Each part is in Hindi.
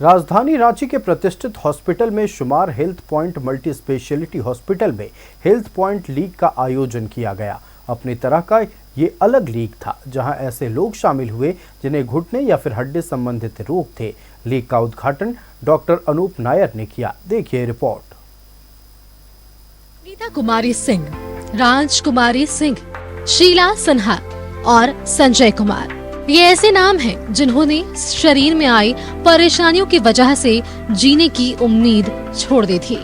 राजधानी रांची के प्रतिष्ठित हॉस्पिटल में शुमार health point multi speciality hospital में हेल्थ पॉइंट लीग का आयोजन किया गया। अपनी तरह का ये अलग लीग था, जहां ऐसे लोग शामिल हुए जिन्हें घुटने या फिर हड्डी संबंधित रोग थे। लीग का उद्घाटन डॉक्टर अनूप नायर ने किया। देखिए रिपोर्ट। नीता कुमारी सिंह, राजकुमारी सिंह, शीला सिन्हा और संजय कुमार, ये ऐसे नाम हैं जिन्होंने शरीर में आई परेशानियों की वजह से जीने की उम्मीद छोड़ दी थी।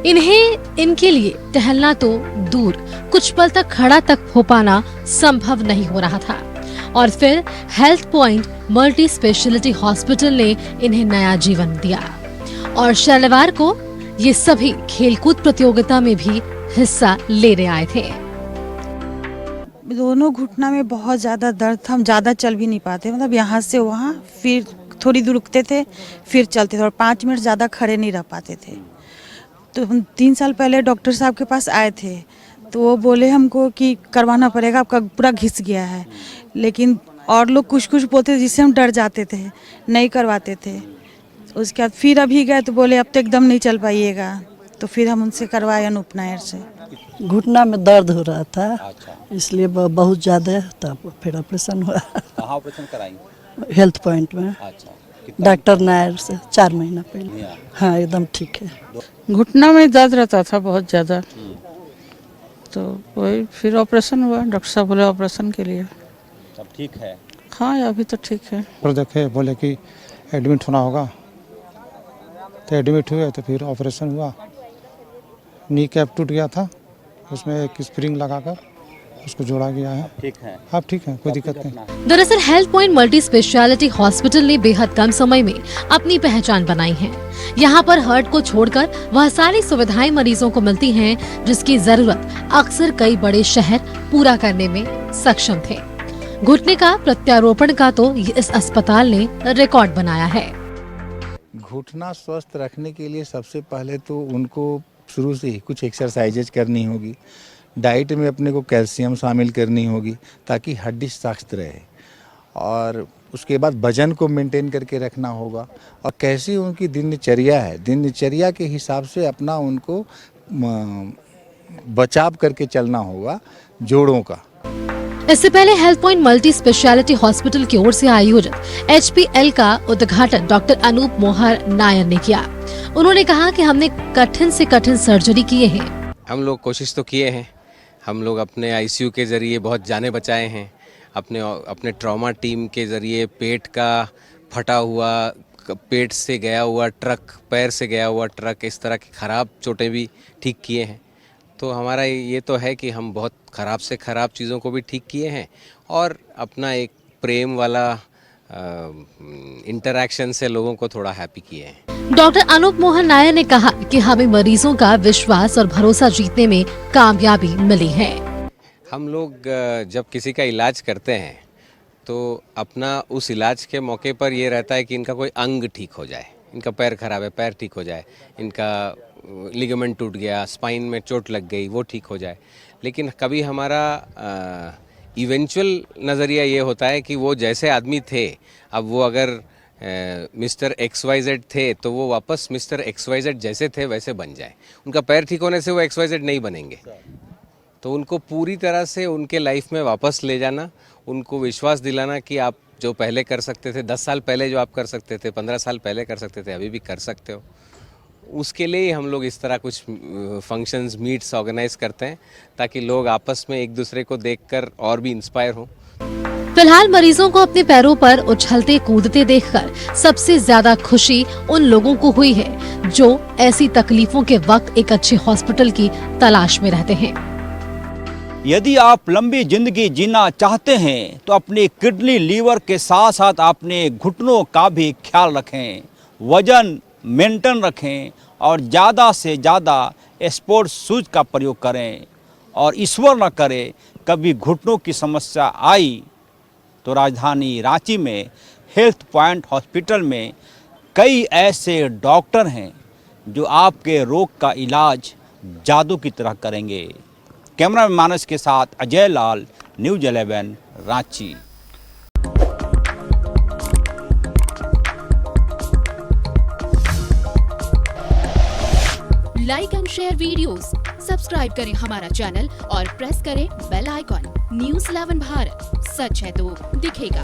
इन्हें इनके लिए टहलना तो दूर, कुछ पल तक खड़ा तक हो पाना संभव नहीं हो रहा था। और फिर health point multi speciality hospital ने इन्हें नया जीवन दिया। और शनिवार को ये सभी खेलकूद प्रतियोगिता में भी हिस्सा लेने आए थे। दोनों घुटना में बहुत ज़्यादा दर्द था, हम ज़्यादा चल भी नहीं पाते, मतलब यहाँ से वहाँ, फिर थोड़ी दूर रुकते थे, फिर चलते थे और 5 मिनट ज़्यादा खड़े नहीं रह पाते थे। तो हम 3 साल पहले डॉक्टर साहब के पास आए थे, तो वो बोले हमको कि करवाना पड़ेगा, आपका पूरा घिस गया है। लेकिन और लोग कुछ कुछ बोलते थे जिससे हम डर जाते थे, नहीं करवाते थे। उसके बाद फिर अभी गए तो बोले अब तो एकदम नहीं चल पाइएगा, तो फिर हम उनसे करवाए अनूप नायर से। घुटना में दर्द हो रहा था, इसलिए बहुत ज़्यादा था, फिर ऑपरेशन हुआ। कहाँ ऑपरेशन कराई? हेल्थ पॉइंट में। अच्छा, डॉक्टर नायर से 4 महीना पहले। हाँ, एकदम ठीक है। घुटना में दर्द रहता था बहुत ज़्यादा, तो वही फिर ऑपरेशन हुआ। डॉक्टर साहब बोले ऑपरेशन के लिए। सब ठीक है? हाँ, अभी तो ठीक है। फिर देखे बोले कि एडमिट होना होगा, तो एडमिट हुए, तो फिर ऑपरेशन हुआ। नी कैप टूट गया था, उसमें एक स्प्रिंग लगाकर उसको जोड़ा गया है। ठीक है? आप ठीक हैं, कोई दिक्कत नहीं। दरअसल health point multi speciality hospital ने बेहद कम समय में अपनी पहचान बनाई है। यहाँ पर हार्ट को छोड़कर वह सारी सुविधाएं मरीजों को मिलती हैं जिसकी जरूरत अक्सर कई बड़े शहर पूरा करने में सक्षम थे। घुटने का प्रत्यारोपण का तो इस अस्पताल ने रिकॉर्ड बनाया है। घुटना स्वस्थ रखने के लिए सबसे पहले तो उनको शुरू से ही कुछ एक्सरसाइजेज करनी होगी। डाइट में अपने को कैल्शियम शामिल करनी होगी ताकि हड्डी सख्त रहे, और उसके बाद वजन को मेंटेन करके रखना होगा। और कैसी उनकी दिनचर्या है, दिनचर्या के हिसाब से अपना उनको बचाव करके चलना होगा जोड़ों का। इससे पहले health point multi speciality hospital की ओर से आयोजित HPL का उद्घाटन डॉक्टर अनूप मोहर नायर ने किया। उन्होंने कहा कि हमने कठिन से कठिन सर्जरी किए हैं। हम लोग कोशिश तो किए हैं, हम लोग अपने ICU के ज़रिए बहुत जानें बचाए हैं, अपने ट्रॉमा टीम के ज़रिए पेट का फटा हुआ, पेट से गया हुआ ट्रक, पैर से गया हुआ ट्रक, इस तरह की ख़राब चोटें भी ठीक किए हैं। तो हमारा ये तो है कि हम बहुत ख़राब से ख़राब चीज़ों को भी ठीक किए हैं और अपना एक प्रेम वाला इंटरैक्शन से लोगों को थोड़ा हैप्पी किए हैं। डॉक्टर अनूप मोहन नायर ने कहा कि हमें मरीजों का विश्वास और भरोसा जीतने में कामयाबी मिली है। हम लोग जब किसी का इलाज करते हैं तो अपना उस इलाज के मौके पर ये रहता है कि इनका कोई अंग ठीक हो जाए, इनका पैर खराब है पैर ठीक हो जाए, इनका लिगामेंट टूट गया, स्पाइन में चोट लग गई, वो ठीक हो जाए। लेकिन कभी हमारा इवेंचुअल नज़रिया ये होता है कि वो जैसे आदमी थे, अब वो अगर मिस्टर XYZ थे तो वो वापस मिस्टर XYZ जैसे थे वैसे बन जाए। उनका पैर ठीक होने से वो XYZ नहीं बनेंगे, तो उनको पूरी तरह से उनके लाइफ में वापस ले जाना, उनको विश्वास दिलाना कि आप जो पहले कर सकते थे, 10 साल पहले जो आप कर सकते थे, 15 साल पहले कर सकते थे, अभी भी कर सकते हो। उसके लिए हम लोग इस तरह कुछ फंक्शंस, मीट्स ऑर्गेनाइज करते हैं ताकि लोग आपस में एक दूसरे को देखकर और भी इंस्पायर हों। फिलहाल मरीजों को अपने पैरों पर उछलते कूदते देखकर सबसे ज्यादा खुशी उन लोगों को हुई है जो ऐसी तकलीफों के वक्त एक अच्छे हॉस्पिटल की तलाश में रहते हैं। यदि आप लंबी जिंदगी जीना चाहते हैं तो अपनी किडनी, लीवर के साथ साथ अपने घुटनों का भी ख्याल रखें, वजन मेंटेन रखें और ज़्यादा से ज़्यादा स्पोर्ट्स शूज का प्रयोग करें। और ईश्वर न करे कभी घुटनों की समस्या आई तो राजधानी रांची में हेल्थ पॉइंट हॉस्पिटल में कई ऐसे डॉक्टर हैं जो आपके रोग का इलाज जादू की तरह करेंगे। कैमरामैन मानस के साथ Ajay Lal, news 11 Ranchi. Like and share videos, subscribe करें हमारा चैनल और प्रेस करें बेल आइकॉन। News 11 भारत, सच है तो दिखेगा।